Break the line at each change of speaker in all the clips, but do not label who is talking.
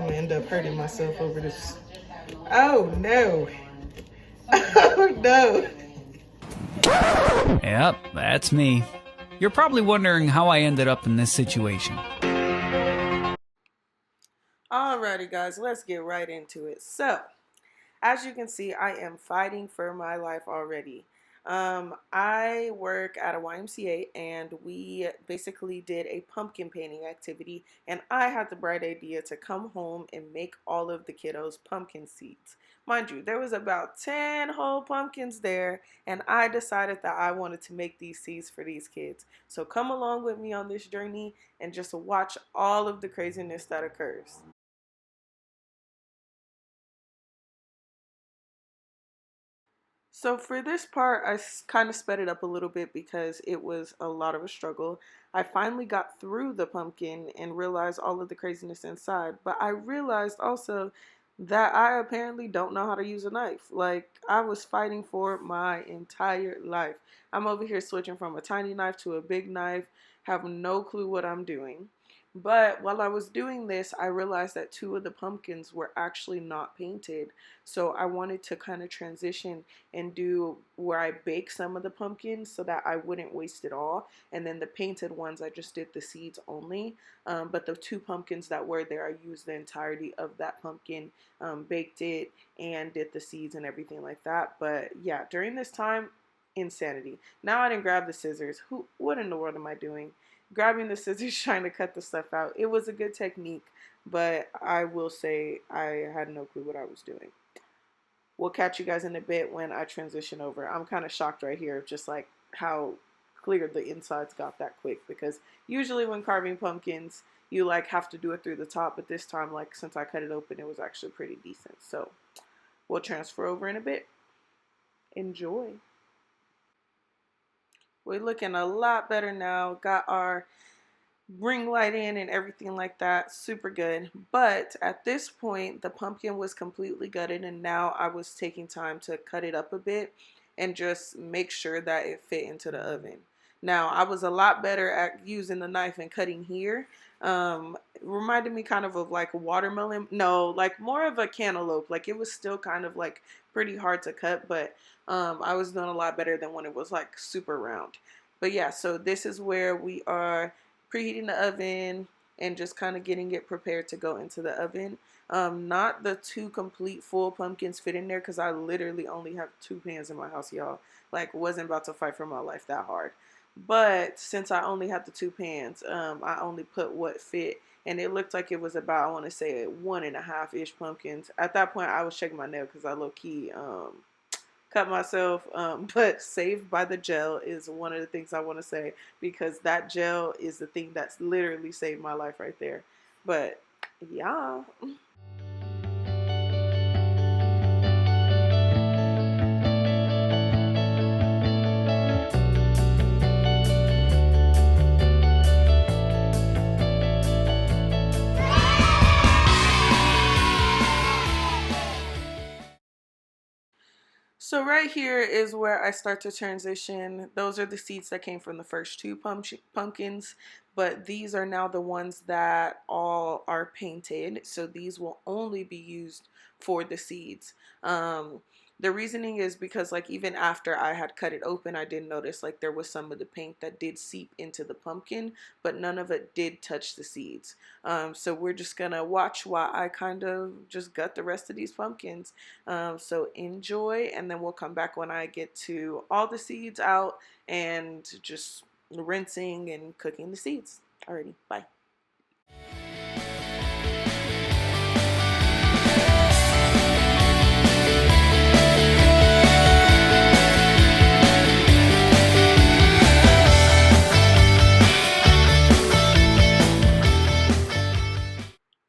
I'm gonna end up hurting myself over this. Oh no. Oh no.
Yep, that's me. You're probably wondering how I ended up in this situation.
Alrighty, guys, let's get right into it. So, as you can see, I am fighting for my life already. I work at a YMCA and we basically did a pumpkin painting activity, and I had the bright idea to come home and make all of the kiddos pumpkin seeds. Mind you, there was about 10 whole pumpkins there, and I decided that I wanted to make these seeds for these kids. So come along with me on this journey and just watch all of the craziness that occurs. So for this part, I kind of sped it up a little bit because it was a lot of a struggle. I finally got through the pumpkin and realized all of the craziness inside. But I realized also that I apparently don't know how to use a knife. Like, I was fighting for my entire life. I'm over here switching from a tiny knife to a big knife, have no clue what I'm doing. But while I was doing this, I realized that two of the pumpkins were actually not painted. So I wanted to kind of transition and do where I bake some of the pumpkins so that I wouldn't waste it all. And then the painted ones, I just did the seeds only. But the two pumpkins that were there, I used the entirety of that pumpkin, baked it, and did the seeds and everything like that. But yeah, during this time, insanity. Now I didn't grab the scissors. What in the world am I doing? Grabbing the scissors, trying to cut the stuff out. It was a good technique, but I will say I had no clue what I was doing. We'll catch you guys in a bit when I transition over. I'm kind of shocked right here, just like how clear the insides got that quick, because usually when carving pumpkins, you like have to do it through the top, but this time, like, since I cut it open, it was actually pretty decent. So we'll transfer over in a bit. Enjoy. We're looking a lot better now. Got our ring light in and everything like that. Super good. But at this point, the pumpkin was completely gutted, and now I was taking time to cut it up a bit and just make sure that it fit into the oven. Now, I was a lot better at using the knife and cutting here. It reminded me kind of like a watermelon. No, like more of a cantaloupe. Like, it was still kind of like pretty hard to cut, but I was doing a lot better than when it was like super round. But yeah, so this is where we are preheating the oven and just kind of getting it prepared to go into the oven. Not the two complete full pumpkins fit in there because I literally only have two pans in my house, y'all. Like, wasn't about to fight for my life that hard. But since I only had the two pans, I only put what fit. And it looked like it was about, I want to say, 1.5-ish pumpkins. At that point, I was checking my nail because I low-key cut myself. But saved by the gel is one of the things I want to say, because that gel is the thing that's literally saved my life right there. But yeah. So right here is where I start to transition. Those are the seeds that came from the first two pumpkins, but these are now the ones that all are painted. So these will only be used for the seeds. The reasoning is because, like, even after I had cut it open, I did notice like there was some of the paint that did seep into the pumpkin, but none of it did touch the seeds. So we're just gonna watch while I kind of just gut the rest of these pumpkins. So enjoy, and then we'll come back when I get to all the seeds out and just rinsing and cooking the seeds. Alrighty, bye.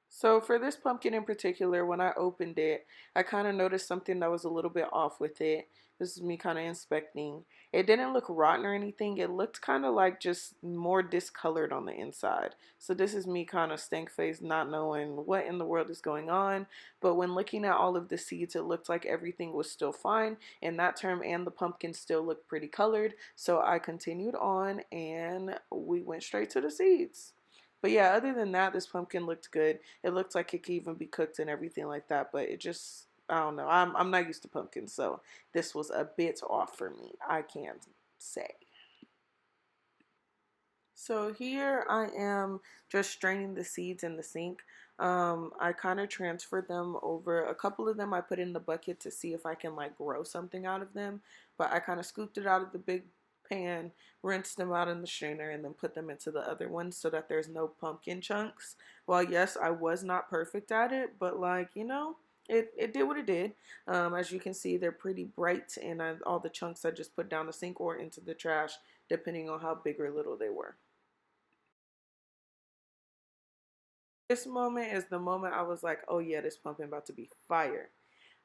So for this pumpkin in particular, when I opened it, I kind of noticed something that was a little bit off with it. This is me kind of inspecting. It didn't look rotten or anything. It looked kind of like just more discolored on the inside. So this is me kind of stank faced, not knowing what in the world is going on. But when looking at all of the seeds, it looked like everything was still fine in that term, and the pumpkin still looked pretty colored. So I continued on and we went straight to the seeds. But yeah, other than that, this pumpkin looked good. It looked like it could even be cooked and everything like that, but it just, I don't know. I'm not used to pumpkins, so this was a bit off for me, I can say. So here I am just straining the seeds in the sink. I kind of transferred them over. A couple of them I put in the bucket to see if I can like grow something out of them. But I kind of scooped it out of the big pan, rinsed them out in the strainer, and then put them into the other ones so that there's no pumpkin chunks. Well, yes, I was not perfect at it, but like, it did what it did. As you can see, they're pretty bright, and all the chunks I just put down the sink or into the trash, depending on how big or little they were. This moment is the moment I was like, oh yeah, this pumpkin about to be fire.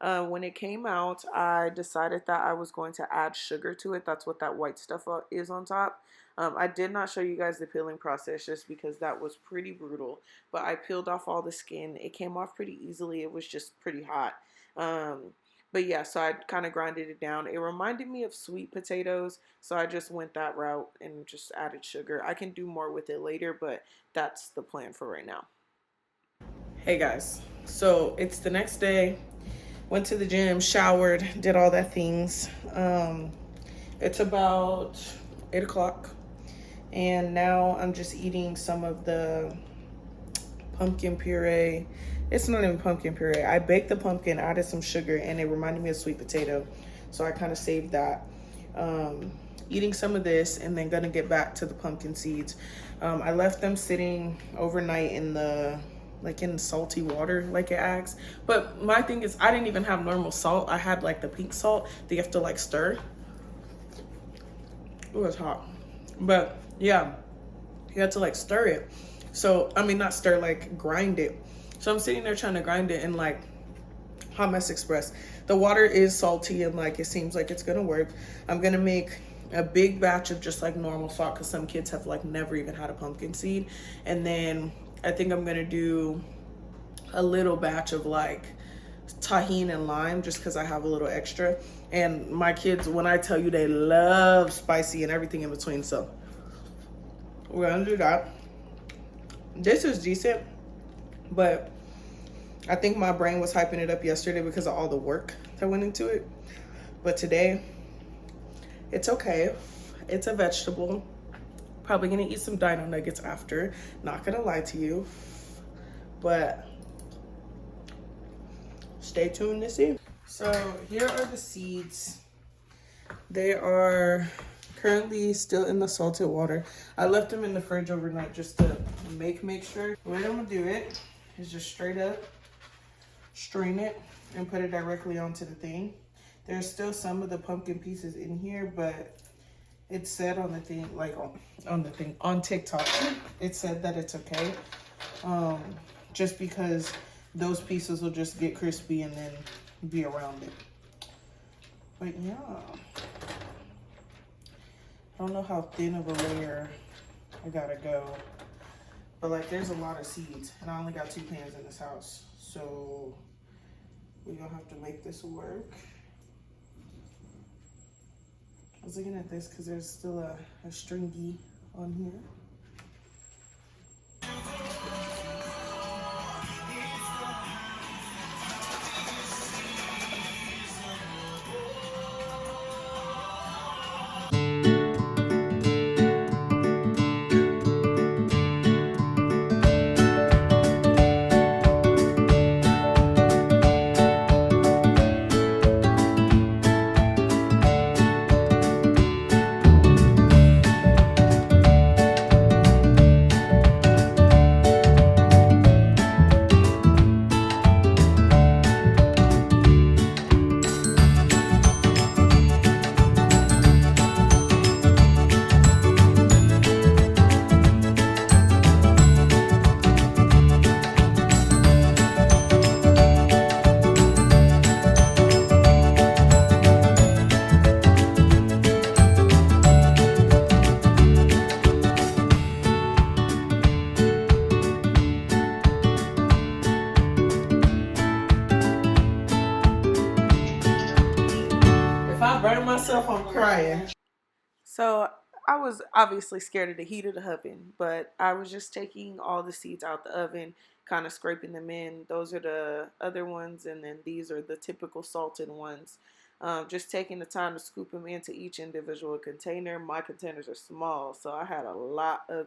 When it came out, I decided that I was going to add sugar to it. That's what that white stuff is on top. I did not show you guys the peeling process just because that was pretty brutal. But I peeled off all the skin. It came off pretty easily. It was just pretty hot. But yeah, so I kind of grinded it down. It reminded me of sweet potatoes, so I just went that route and just added sugar. I can do more with it later, but that's the plan for right now. Hey guys, so it's the next day. Went to the gym, showered, did all that things. It's about 8 o'clock, and now I'm just eating some of the pumpkin puree. It's not even pumpkin puree. I baked the pumpkin, added some sugar, and it reminded me of sweet potato, so I kind of saved that. Eating some of this, and then gonna get back to the pumpkin seeds. I left them sitting overnight in salty water like it asks. But my thing is, I didn't even have normal salt. I had like the pink salt that you have to like stir. It was hot. But yeah, you had to like stir it. So, I mean, not stir, like grind it. So I'm sitting there trying to grind it in like Hot Mess Express. The water is salty and like it seems like it's gonna work. I'm gonna make a big batch of just like normal salt because some kids have like never even had a pumpkin seed. And then I think I'm gonna do a little batch of like tahini and lime just because I have a little extra. And my kids, when I tell you, they love spicy and everything in between. So we're gonna do that. This is decent, but I think my brain was hyping it up yesterday because of all the work that went into it. But today, it's okay. It's a vegetable. Probably gonna eat some dino nuggets after. Not gonna lie to you. But stay tuned to see. So here are the seeds. They are currently still in the salted water. I left them in the fridge overnight just to make sure. The way I'm gonna do it is just straight up strain it and put it directly onto the thing. There's still some of the pumpkin pieces in here, but it said on the thing, like on TikTok, it said that it's okay. Just because those pieces will just get crispy and then be around it. But yeah, I don't know how thin of a layer I gotta go, but like there's a lot of seeds and I only got 2 pans in this house. So we're gonna have to make this work. I was looking at this because there's still a stringy on here. If I burn myself, I'm crying. So I was obviously scared of the heat of the oven, but I was just taking all the seeds out the oven, kind of scraping them in. Those are the other ones, and then these are the typical salted ones. Just taking the time to scoop them into each individual container. My containers are small, so I had a lot of